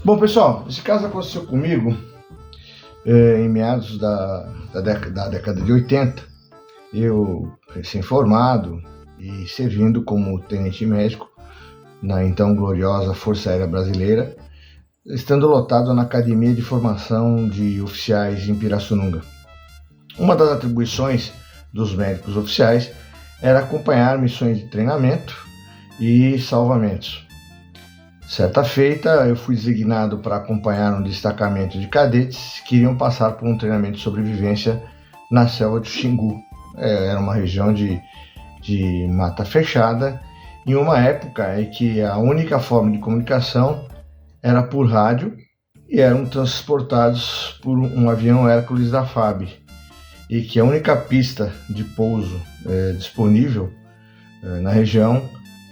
Bom, pessoal, esse caso aconteceu comigo em meados da década de 80. Eu, recém-formado e servindo como tenente médico na então gloriosa Força Aérea Brasileira, estando lotado na Academia de Formação de Oficiais em Pirassununga. Uma das atribuições dos médicos oficiais era acompanhar missões de treinamento e salvamentos. Certa feita, eu fui designado para acompanhar um destacamento de cadetes que iriam passar por um treinamento de sobrevivência na selva do Xingu. Era uma região de mata fechada, em uma época em que a única forma de comunicação era por rádio e eram transportados por um avião Hércules da FAB, e que a única pista de pouso disponível na região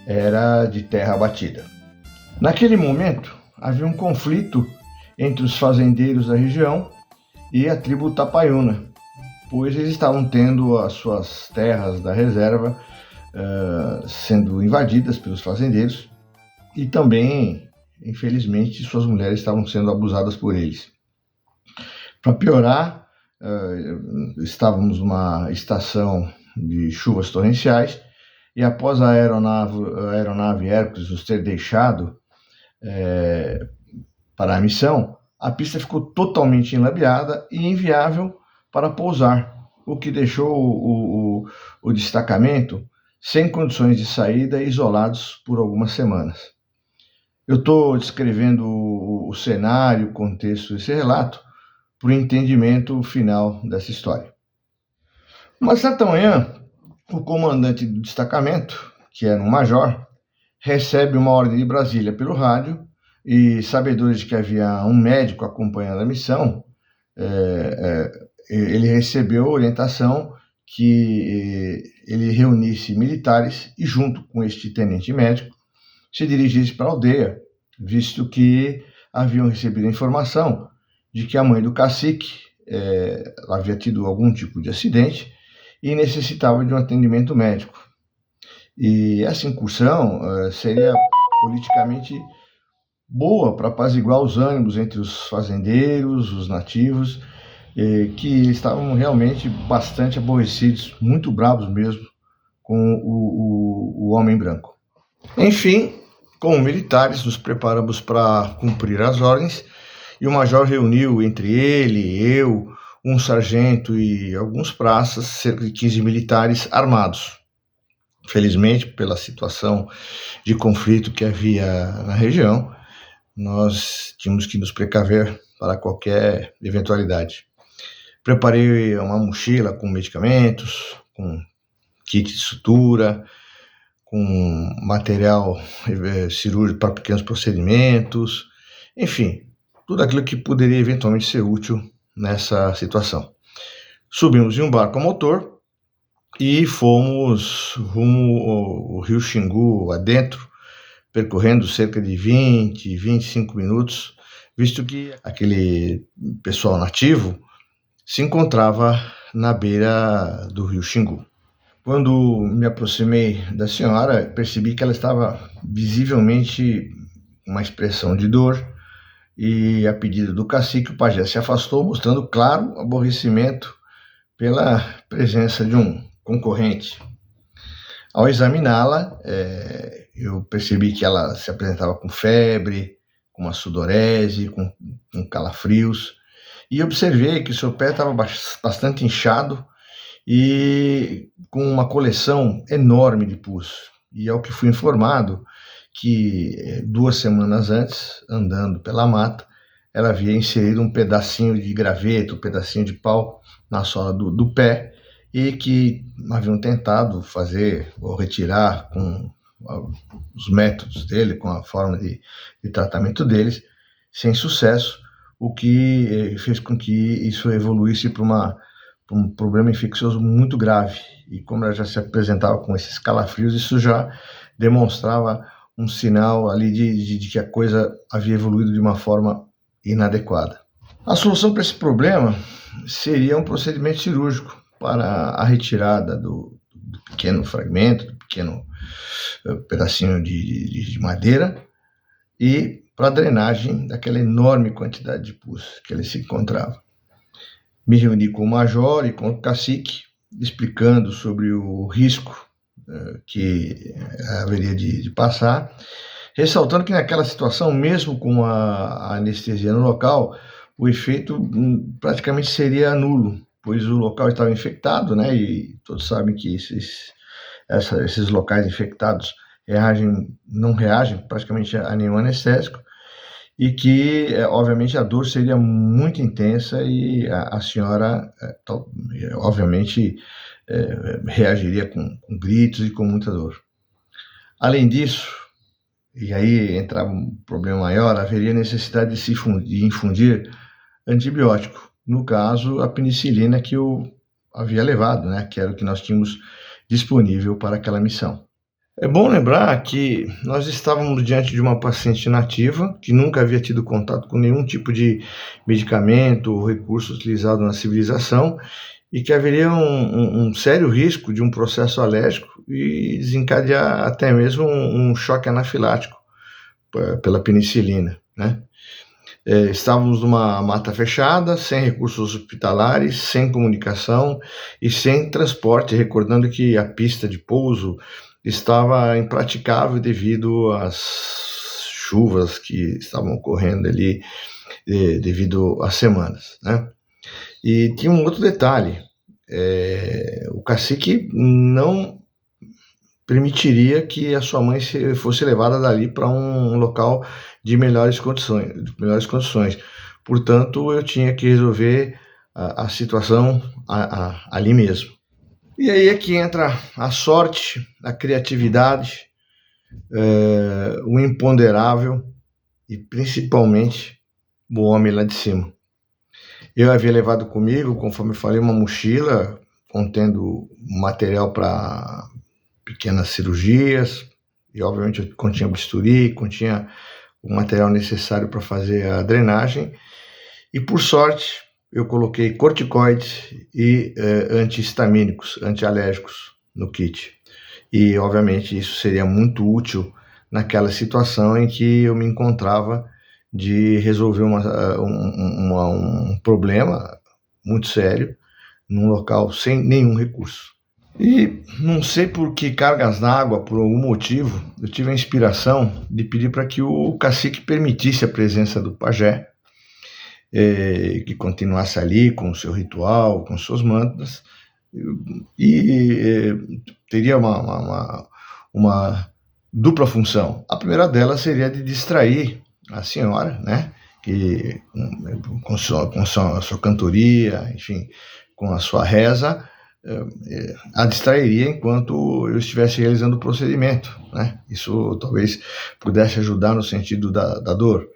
era de terra batida. Naquele momento, havia um conflito entre os fazendeiros da região e a tribo Tapaiuna, pois eles estavam tendo as suas terras da reserva sendo invadidas pelos fazendeiros e também, infelizmente, suas mulheres estavam sendo abusadas por eles. Para piorar, estávamos numa estação de chuvas torrenciais e após a aeronave Hércules nos ter deixado para a missão, a pista ficou totalmente enlameada e inviável para pousar, o que deixou o destacamento sem condições de saída e isolados por algumas semanas. Eu estou descrevendo o cenário, o contexto desse relato, para o entendimento final dessa história. Uma certa manhã, o comandante do destacamento, que era um major, recebe uma ordem de Brasília pelo rádio e, sabedores de que havia um médico acompanhando a missão, ele recebeu orientação que ele reunisse militares e, junto com este tenente médico, se dirigisse para a aldeia, visto que haviam recebido a informação de que a mãe do cacique havia tido algum tipo de acidente e necessitava de um atendimento médico. E essa incursão seria politicamente boa para apaziguar os ânimos entre os fazendeiros, os nativos, que estavam realmente bastante aborrecidos, muito bravos mesmo, com o homem branco. Enfim, como militares, nos preparamos para cumprir as ordens e o major reuniu entre ele, eu, um sargento e alguns praças, cerca de 15 militares armados. Felizmente, pela situação de conflito que havia na região, nós tínhamos que nos precaver para qualquer eventualidade. Preparei uma mochila com medicamentos, com kit de sutura, com material cirúrgico para pequenos procedimentos, enfim, tudo aquilo que poderia eventualmente ser útil nessa situação. Subimos em um barco a motor e fomos rumo ao rio Xingu adentro, percorrendo cerca de 25 minutos, visto que aquele pessoal nativo se encontrava na beira do rio Xingu. Quando me aproximei da senhora, percebi que ela estava visivelmente com uma expressão de dor e, a pedido do cacique, o pajé se afastou, mostrando claro aborrecimento pela presença de um concorrente. Ao examiná-la, eu percebi que ela se apresentava com febre, com uma sudorese, com calafrios, e observei que o seu pé estava bastante inchado e com uma coleção enorme de pus. E ao que fui informado, que 2 semanas antes, andando pela mata, ela havia inserido um pedacinho de graveto, um pedacinho de pau na sola do pé, e que haviam tentado fazer ou retirar com os métodos dele, com a forma de tratamento deles, sem sucesso, o que fez com que isso evoluísse para um problema infeccioso muito grave. E como ela já se apresentava com esses calafrios, isso já demonstrava um sinal ali de que a coisa havia evoluído de uma forma inadequada. A solução para esse problema seria um procedimento cirúrgico para a retirada do pequeno fragmento, do pequeno pedacinho de madeira, e para a drenagem daquela enorme quantidade de pus que ele se encontrava. Me reuni com o major e com o cacique, explicando sobre o risco que haveria de passar, ressaltando que naquela situação, mesmo com a anestesia no local, o efeito praticamente seria nulo, pois o local estava infectado, né? E todos sabem que esses locais infectados não reagem praticamente a nenhum anestésico, e que, obviamente, a dor seria muito intensa e a senhora, obviamente, reagiria com gritos e com muita dor. Além disso, e aí entrava um problema maior, haveria necessidade de infundir antibiótico, no caso, a penicilina que eu havia levado, né, que era o que nós tínhamos disponível para aquela missão. É bom lembrar que nós estávamos diante de uma paciente nativa que nunca havia tido contato com nenhum tipo de medicamento ou recurso utilizado na civilização e que haveria um sério risco de um processo alérgico e desencadear até mesmo um choque anafilático pela penicilina, né? Estávamos numa mata fechada, sem recursos hospitalares, sem comunicação e sem transporte, recordando que a pista de pouso estava impraticável devido às chuvas que estavam ocorrendo ali devido às semanas, né? E tinha um outro detalhe, o cacique não permitiria que a sua mãe fosse levada dali para um local de melhores condições. Portanto, eu tinha que resolver a situação ali mesmo. E aí é que entra a sorte, a criatividade, o imponderável e principalmente o homem lá de cima. Eu havia levado comigo, conforme eu falei, uma mochila contendo material para pequenas cirurgias, e obviamente continha bisturi, continha o material necessário para fazer a drenagem, e por sorte eu coloquei corticoides e antihistamínicos, antialérgicos no kit. E obviamente isso seria muito útil naquela situação em que eu me encontrava de resolver um problema muito sério num local sem nenhum recurso. E não sei por que cargas d'água, por algum motivo, eu tive a inspiração de pedir para que o cacique permitisse a presença do pajé, que continuasse ali com o seu ritual, com suas mantras, e teria uma dupla função. A primeira delas seria de distrair a senhora, né, que com a sua cantoria, enfim, com a sua reza, a distrairia enquanto eu estivesse realizando o procedimento, né? Isso talvez pudesse ajudar no sentido da dor.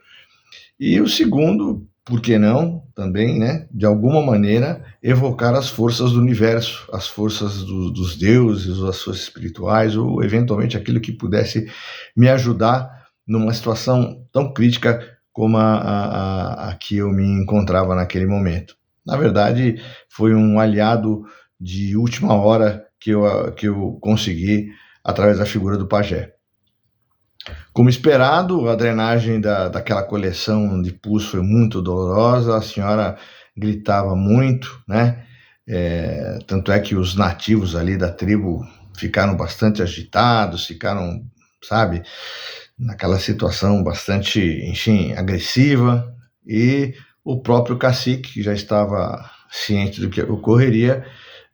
E o segundo, por que não, também, né, de alguma maneira, evocar as forças do universo, as forças dos deuses, as forças espirituais, ou eventualmente aquilo que pudesse me ajudar numa situação tão crítica como a que eu me encontrava naquele momento. Na verdade, foi um aliado de última hora que eu consegui através da figura do pajé. Como esperado, a drenagem daquela coleção de pus foi muito dolorosa, a senhora gritava muito, né? Tanto é que os nativos ali da tribo ficaram bastante agitados, ficaram, sabe, naquela situação bastante, enfim, agressiva, e o próprio cacique, que já estava ciente do que ocorreria,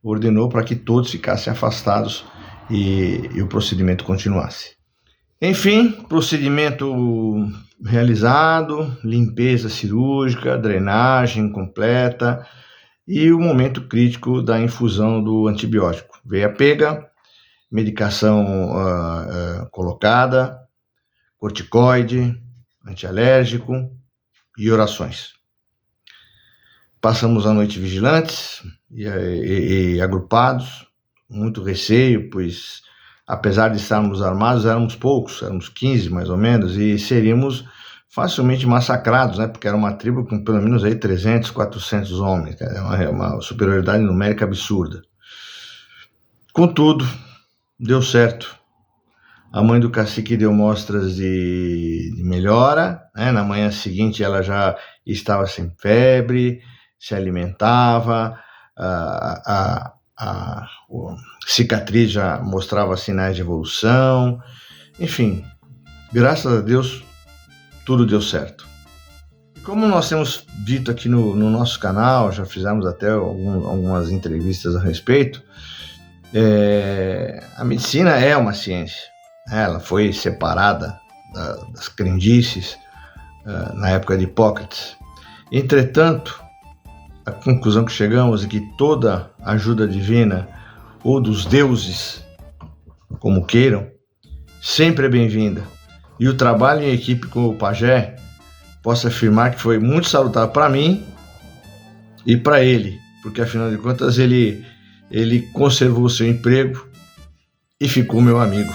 ordenou para que todos ficassem afastados e o procedimento continuasse. Enfim, procedimento realizado, limpeza cirúrgica, drenagem completa e o momento crítico da infusão do antibiótico. Veia pega, medicação colocada, corticoide, antialérgico e orações. Passamos a noite vigilantes e agrupados, muito receio, pois apesar de estarmos armados, éramos poucos, éramos 15 mais ou menos, e seríamos facilmente massacrados, né? Porque era uma tribo com pelo menos aí 300, 400 homens, é uma superioridade numérica absurda. Contudo, deu certo. A mãe do cacique deu mostras de melhora, né? Na manhã seguinte ela já estava sem febre, se alimentava, a cicatriz já mostrava sinais de evolução, enfim, graças a Deus tudo deu certo. E como nós temos dito aqui no nosso canal, já fizemos até algumas entrevistas a respeito, a medicina é uma ciência. Ela foi separada das crendices na época de Hipócrates. Entretanto, a conclusão que chegamos é que toda ajuda divina ou dos deuses, como queiram, sempre é bem-vinda. E o trabalho em equipe com o pajé, posso afirmar que foi muito salutar para mim e para ele, porque afinal de contas ele conservou seu emprego e ficou meu amigo.